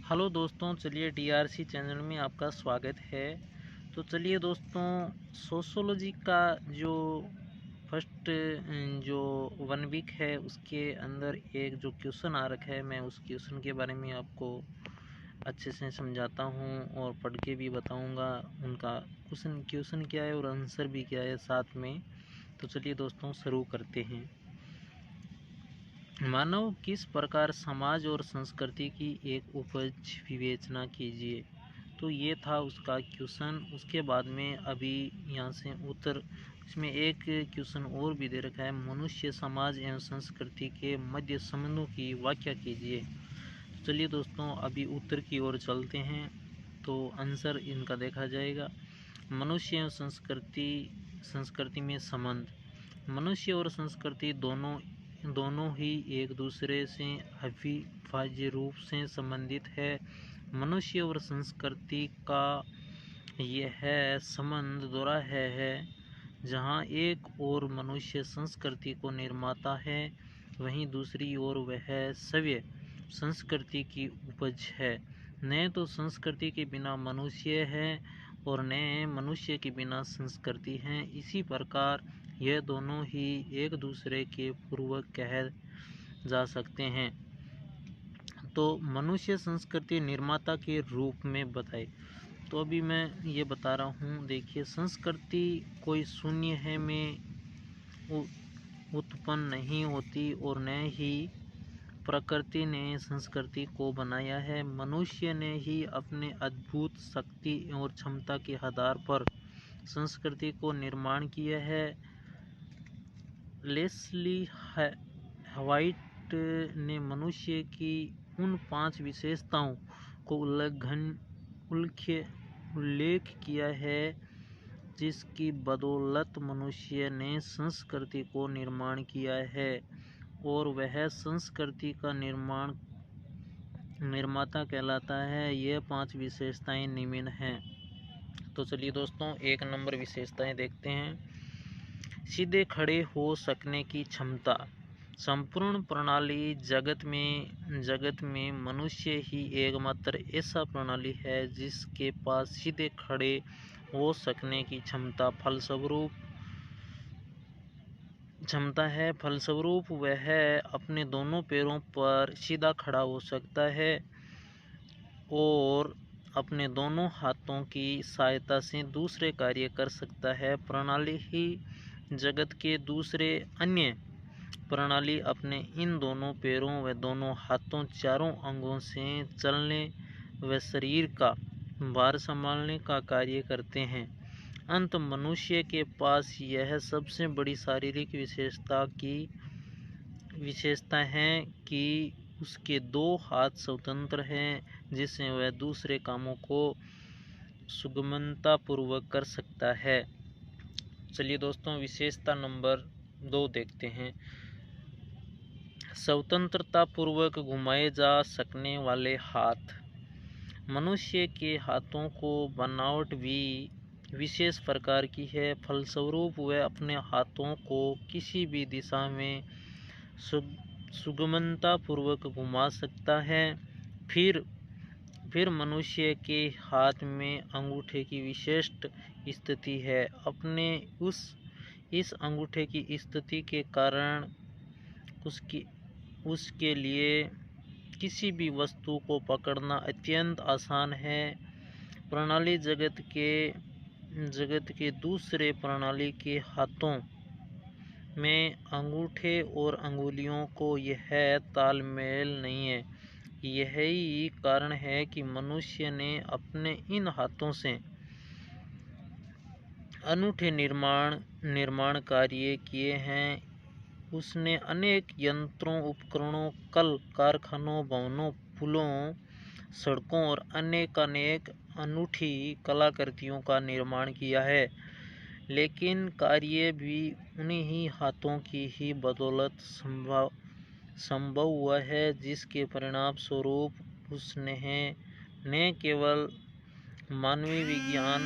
Hello दोस्तों, चलिए DRC channel में आपका स्वागत है। तो चलिए दोस्तों, सोशोलॉजी का जो फर्स्ट जो 1 वीक है उसके अंदर एक जो क्वेश्चन आ रखा है, मैं उस क्वेश्चन के बारे में आपको अच्छे से समझाता हूँ और पढ़ के भी बताऊँगा उनका क्वेश्चन क्या है और आंसर भी क्या है साथ में। तो चलिए दोस्तों शुरू करते हैं। मानव किस प्रकार समाज और संस्कृति की एक उपज विवेचना कीजिए। तो ये था उसका क्वेश्चन। उसके बाद में अभी यहाँ से उत्तर, इसमें एक क्वेश्चन और भी दे रखा है, मनुष्य समाज एवं संस्कृति के मध्य संबंधों की व्याख्या कीजिए। तो चलिए दोस्तों अभी उत्तर की ओर चलते हैं तो आंसर इनका देखा जाएगा। मनुष्य एवं संस्कृति में संबंध। मनुष्य और संस्कृति दोनों ही एक दूसरे से अविभाज्य रूप से संबंधित है। मनुष्य और संस्कृति का यह संबंध दोहरा है। जहाँ एक और मनुष्य संस्कृति को निर्माता है, वहीं दूसरी ओर वह सभ्य संस्कृति की उपज है। न तो संस्कृति के बिना मनुष्य है और न मनुष्य के बिना संस्कृति है। इसी प्रकार यह दोनों ही एक दूसरे के पूर्वक कहे जा सकते हैं। तो मनुष्य संस्कृति निर्माता के रूप में बताए। तो अभी मैं ये बता रहा हूँ, देखिए, संस्कृति कोई शून्य है में उत्पन्न नहीं होती और न ही प्रकृति ने संस्कृति को बनाया है। मनुष्य ने ही अपने अद्भुत शक्ति और क्षमता के आधार पर संस्कृति को निर्माण किया है। लेस्ली व्हाइट ने मनुष्य की उन 5 विशेषताओं को उल्लेख किया है जिसकी बदौलत मनुष्य ने संस्कृति को निर्माण किया है, और वह संस्कृति का निर्माता कहलाता है। यह 5 विशेषताएं निम्न हैं। तो चलिए दोस्तों 1 नंबर विशेषताएं देखते हैं। सीधे खड़े हो सकने की क्षमता। संपूर्ण प्रणाली जगत में मनुष्य ही एकमात्र ऐसा प्रणाली है जिसके पास सीधे खड़े हो सकने की क्षमता है। फलस्वरूप वह अपने दोनों पैरों पर सीधा खड़ा हो सकता है और अपने दोनों हाथों की सहायता से दूसरे कार्य कर सकता है। प्रणाली ही जगत के दूसरे अन्य प्रणाली अपने इन दोनों पैरों व दोनों हाथों, चारों अंगों से चलने व शरीर का भार संभालने का कार्य करते हैं। अंत मनुष्य के पास यह सबसे बड़ी शारीरिक विशेषता है कि उसके 2 हाथ स्वतंत्र हैं, जिससे वह दूसरे कामों को सुगमतापूर्वक कर सकता है। चलिए दोस्तों विशेषता नंबर 2 देखते हैं। स्वतंत्रता पूर्वक घुमाए जा सकने वाले हाथ। मनुष्य के हाथों को बनावट भी विशेष प्रकार की है। फलस्वरूप वह अपने हाथों को किसी भी दिशा में सुगमता पूर्वक घुमा सकता है। फिर मनुष्य के हाथ में अंगूठे की विशिष्ट स्थिति है। अपने इस अंगूठे की स्थिति के कारण उसके लिए किसी भी वस्तु को पकड़ना अत्यंत आसान है। प्रणाली जगत के दूसरे प्रणाली के हाथों में अंगूठे और अंगुलियों को यह तालमेल नहीं है। यही कारण है कि मनुष्य ने अपने इन हाथों से अनूठे निर्माण कार्य किए हैं। उसने अनेक यंत्रों, उपकरणों, कल कारखानों, भवनों, पुलों, सड़कों और अनेक अनूठी कलाकृतियों का निर्माण किया है। लेकिन कार्य भी उन्हीं ही हाथों की ही बदौलत संभव हुआ है, जिसके परिणाम स्वरूप उसने न केवल मानवीय विज्ञान